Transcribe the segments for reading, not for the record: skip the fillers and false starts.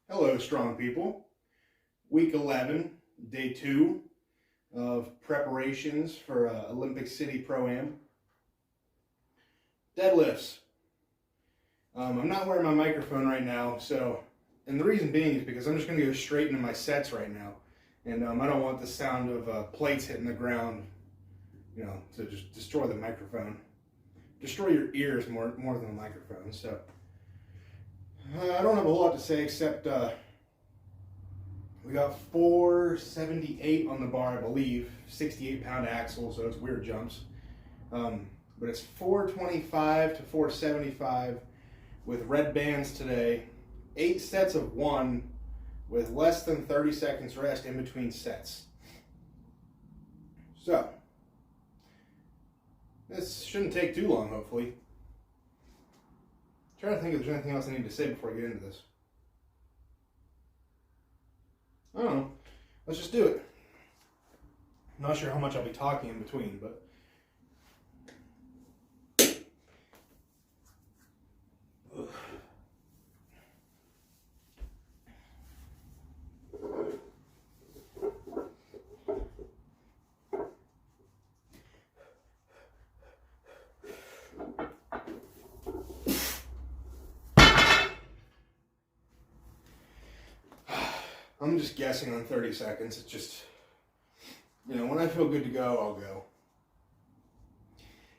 Hello, strong people. Week 11, day 2 of preparations for Olympic City Pro-Am. Deadlifts. I'm not wearing my microphone right now, and the reason being is because I'm just going to go straight into my sets right now. And I don't want the sound of plates hitting the ground, to just destroy the microphone. Destroy your ears more than the microphone. So I don't have a whole lot to say except we got 478 on the bar, I believe, 68-pound axle, so it's weird jumps. But it's 425 to 475 with red bands today. 8 sets of 1 with less than 30 seconds rest in between sets. So this shouldn't take too long, hopefully. I'm trying to think if there's anything else I need to say before I get into this. I don't know. Let's just do it. I'm not sure how much I'll be talking in between, but ugh. I'm just guessing on 30 seconds. It's just, when I feel good to go, I'll go.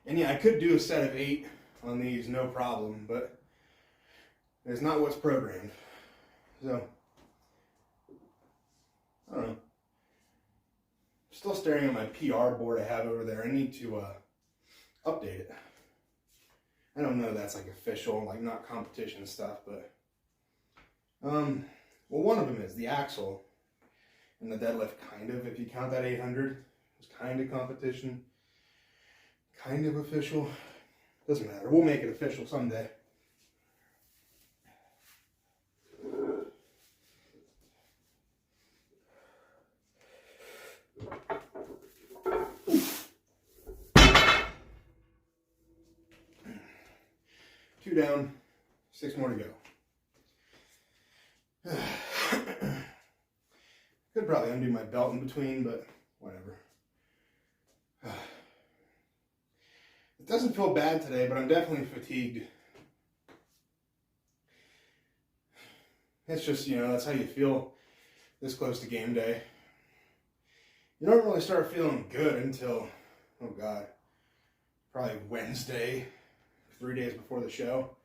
And yeah, I could do a set of 8 on these, no problem, but it's not what's programmed. So, I don't know. Still staring at my PR board I have over there. I need to update it. I don't know that's like official, like not competition stuff, but well, one of them is the axle and the deadlift, kind of, if you count that 800. It's kind of competition, kind of official. Doesn't matter. We'll make it official someday. Two down, 6 more to go. Could probably undo my belt in between, but whatever. It doesn't feel bad today, but I'm definitely fatigued. It's just, that's how you feel this close to game day. You don't really start feeling good until, oh God, probably Wednesday, 3 days before the show.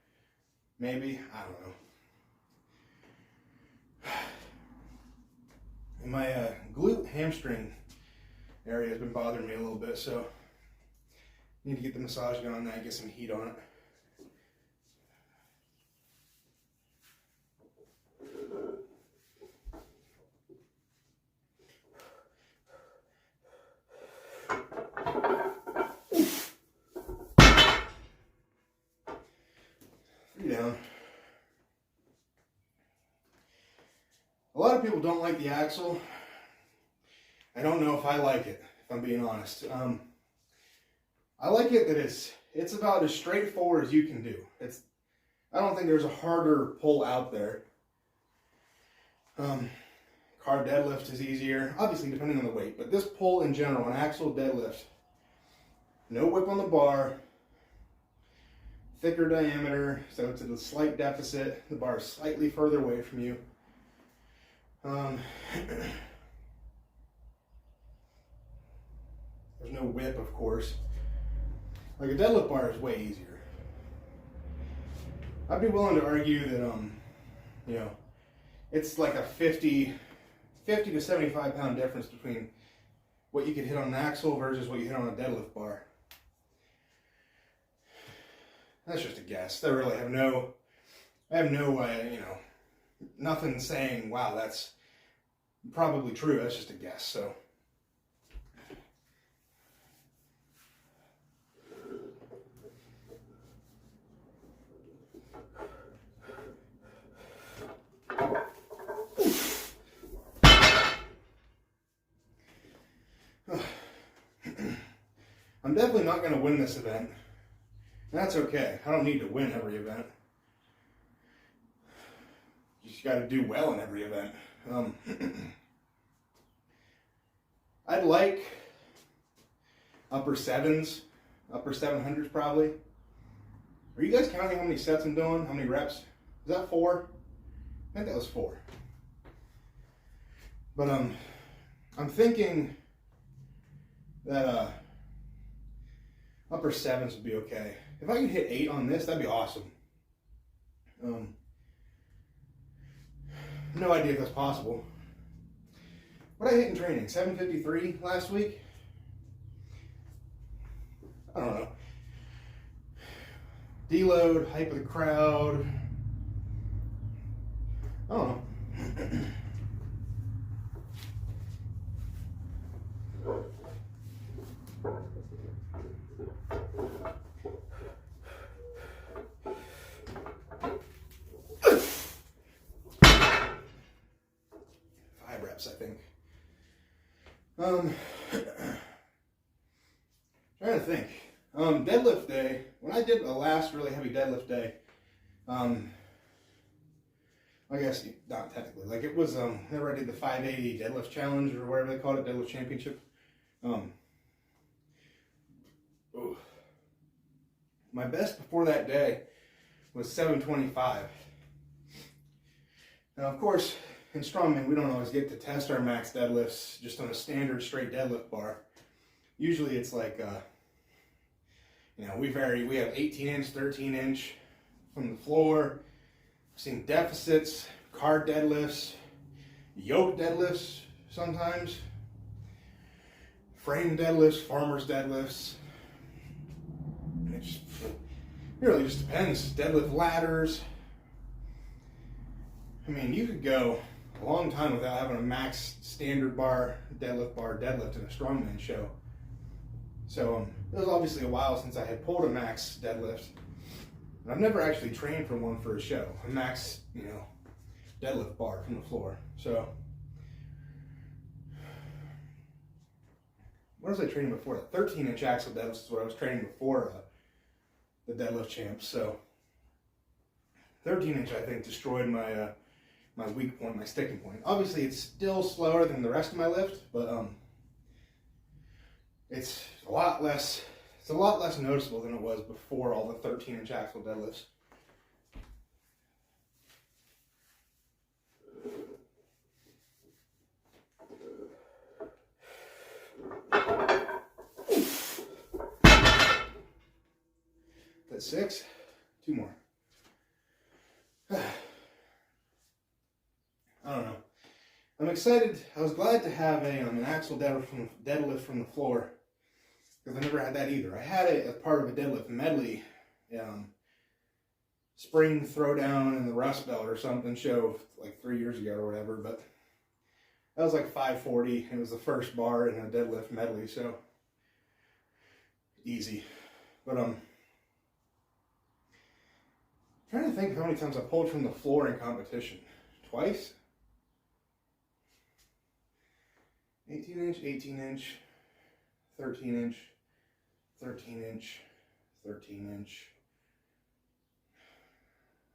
Maybe, I don't know. And my glute hamstring area has been bothering me a little bit, so I need to get the massage going on that, get some heat on it. Three down. A lot of people don't like the axle. I don't know if I like it, if I'm being honest. I like it that it's about as straightforward as you can do. I don't think there's a harder pull out there. Car deadlift is easier, obviously depending on the weight, but this pull in general, an axle deadlift, no whip on the bar, thicker diameter, so it's at a slight deficit. The bar is slightly further away from you. There's no whip, of course. Like a deadlift bar is way easier. I'd be willing to argue that, it's like a 50 to 75 pound difference between what you could hit on an axle versus what you hit on a deadlift bar. That's just a guess. I have no nothing saying, wow, that's probably true. That's just a guess, so. I'm definitely not going to win this event. That's okay. I don't need to win every event. just got to do well in every event. I'd like upper 7s, upper 700s probably. Are you guys counting how many sets I'm doing? How many reps? Is that 4? I think that was 4. But I'm thinking that upper 7s would be okay. If I can hit 8 on this, that'd be awesome. No idea if that's possible. What did I hit in training? 753 last week? I don't know. Deload, hype of the crowd. I don't know. 5 reps, I think. Trying to think. Deadlift day, when I did the last really heavy deadlift day, I guess not technically, like it was, whenever I did the 580 deadlift challenge or whatever they called it, deadlift championship, my best before that day was 725. Now, of course, in strongman, we don't always get to test our max deadlifts just on a standard straight deadlift bar. Usually it's like, you know, we vary. We have 18-inch, 13-inch from the floor. I've seen deficits, card deadlifts, yoke deadlifts sometimes, frame deadlifts, farmer's deadlifts. It really just depends. Deadlift ladders. I mean, you could go a long time without having a max standard bar deadlift in a strongman show. So it was obviously a while since I had pulled a max deadlift. And I've never actually trained for one for a show, a max, you know, deadlift bar from the floor. So what was I training before? 13-inch axle deadlifts is what I was training before the deadlift champs. So 13-inch, I think, destroyed my my weak point, my sticking point. Obviously, it's still slower than the rest of my lift, but it's a lot less noticeable than it was before all the 13-inch axle deadlifts. That's 6. 2 more. I don't know. I'm excited. I was glad to have an axle deadlift from the floor, because I never had that either. I had it as part of a deadlift medley, spring throwdown in the Rust Belt or something show like 3 years ago or whatever, but that was like 540. It was the first bar in a deadlift medley, so easy. But trying to think how many times I pulled from the floor in competition. Twice? 18-inch, 18-inch, 13-inch, 13-inch, 13-inch.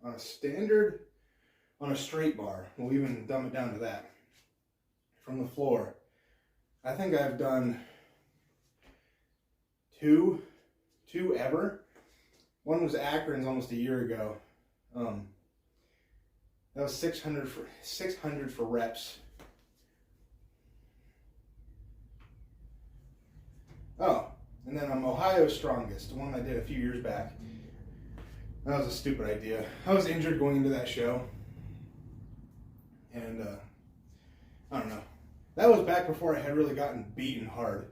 On a standard, on a straight bar, we'll even dumb it down to that. From the floor, I think I've done two ever. One was Akron's almost a year ago. That was 600 for reps. Oh, and then Ohio's Strongest, the one I did a few years back. That was a stupid idea. I was injured going into that show. And, I don't know. That was back before I had really gotten beaten hard.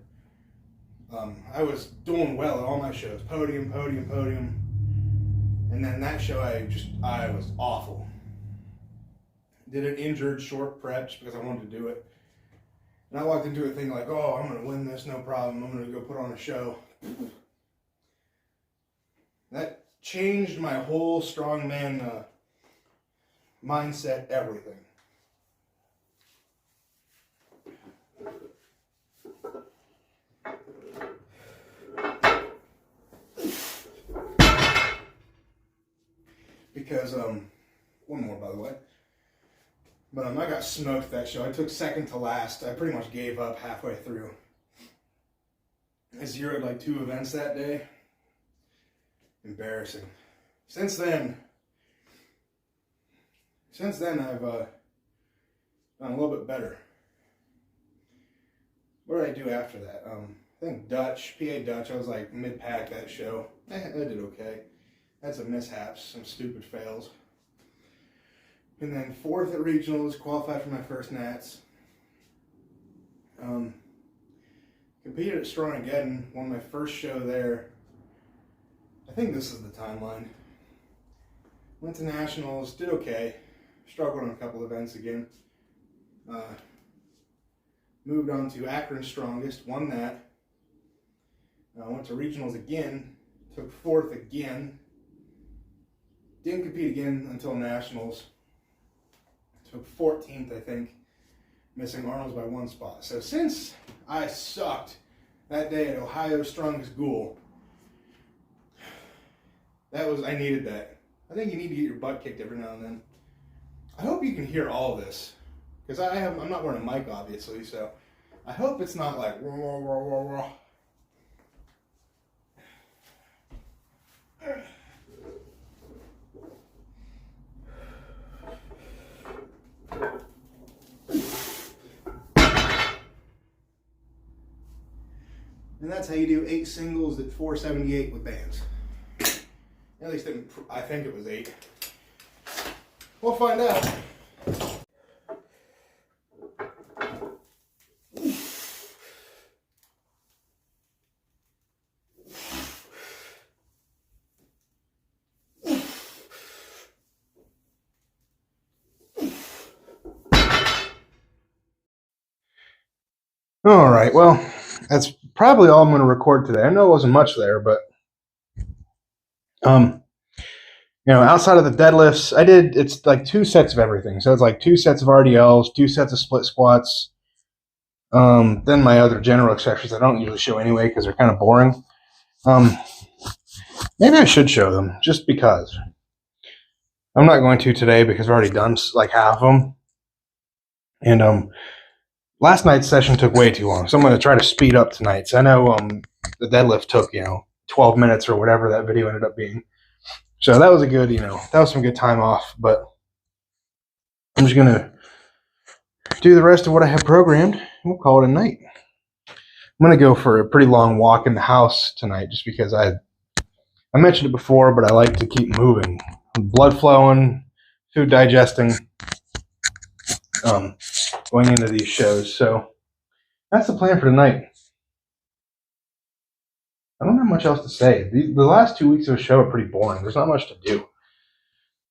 I was doing well at all my shows. Podium. And then that show, I was awful. Did an injured short preps because I wanted to do it. And I walked into a thing like, oh, I'm going to win this, no problem. I'm going to go put on a show. That changed my whole strongman mindset, everything. Because, one more by the way. But I got smoked that show. I took second to last. I pretty much gave up halfway through. I zeroed like 2 events that day. Embarrassing. Since then I've done a little bit better. What did I do after that? I think Dutch, PA Dutch, I was like mid-pack that show. I did okay. Had some mishaps, some stupid fails. And then 4th at regionals, qualified for my first Nats. Competed at Strong again, won my first show there. I think this is the timeline. Went to nationals, did okay. Struggled on a couple events again. Moved on to Akron Strongest, won that. Went to regionals again, took 4th again. Didn't compete again until nationals. Took 14th, I think, missing Arnold's by 1 spot. So since I sucked that day at Ohio's Strongest Ghoul, I needed that. I think you need to get your butt kicked every now and then. I hope you can hear all this, because I'm not wearing a mic, obviously, so I hope it's not like wah, wah, wah, wah, wah. And that's how you do 8 singles at 478 with bands. At least I think it was 8. We'll find out. All right, well, that's probably all I'm going to record today. I know it wasn't much there, but outside of the deadlifts, it's like 2 sets of everything. So it's like 2 sets of RDLs, 2 sets of split squats. Then my other general exercises I don't usually show anyway because they're kind of boring. Maybe I should show them just because. I'm not going to today because I've already done like half of them. And last night's session took way too long, so I'm going to try to speed up tonight's. I know the deadlift took 12 minutes or whatever that video ended up being. So that was a good, that was some good time off. But I'm just going to do the rest of what I have programmed, and we'll call it a night. I'm going to go for a pretty long walk in the house tonight just because I mentioned it before, but I like to keep moving. Blood flowing, food digesting, going into these shows. So that's the plan for tonight. I don't have much else to say. The last 2 weeks of the show are pretty boring. There's not much to do.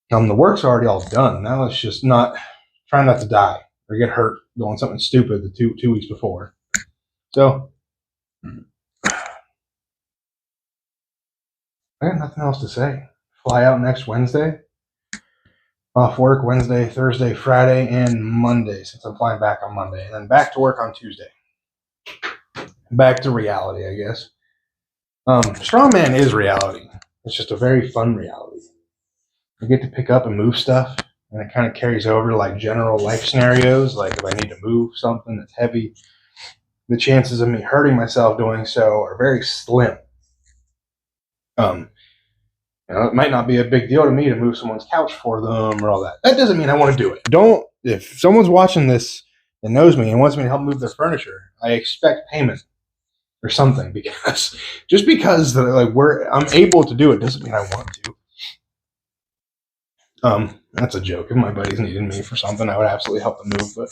The work's already all done. Now it's just trying not to die or get hurt doing something stupid the two weeks before. So I got nothing else to say. Fly out next Wednesday. Off work Wednesday, Thursday, Friday, and Monday since I'm flying back on Monday. And then back to work on Tuesday. Back to reality, I guess. Strongman is reality. It's just a very fun reality. I get to pick up and move stuff, and it kind of carries over to like general life scenarios. Like if I need to move something that's heavy, the chances of me hurting myself doing so are very slim. It might not be a big deal to me to move someone's couch for them or all that. That doesn't mean I want to do it. If someone's watching this and knows me and wants me to help move their furniture, I expect payment or something, because just because I'm able to do it doesn't mean I want to. That's a joke. If my buddies needed me for something, I would absolutely help them move, but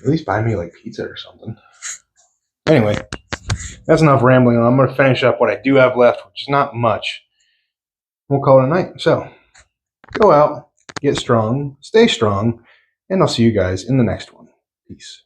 at least buy me like pizza or something. Anyway, that's enough rambling on. I'm going to finish up what I do have left, which is not much. We'll call it a night. So go out, get strong, stay strong, and I'll see you guys in the next one. Peace.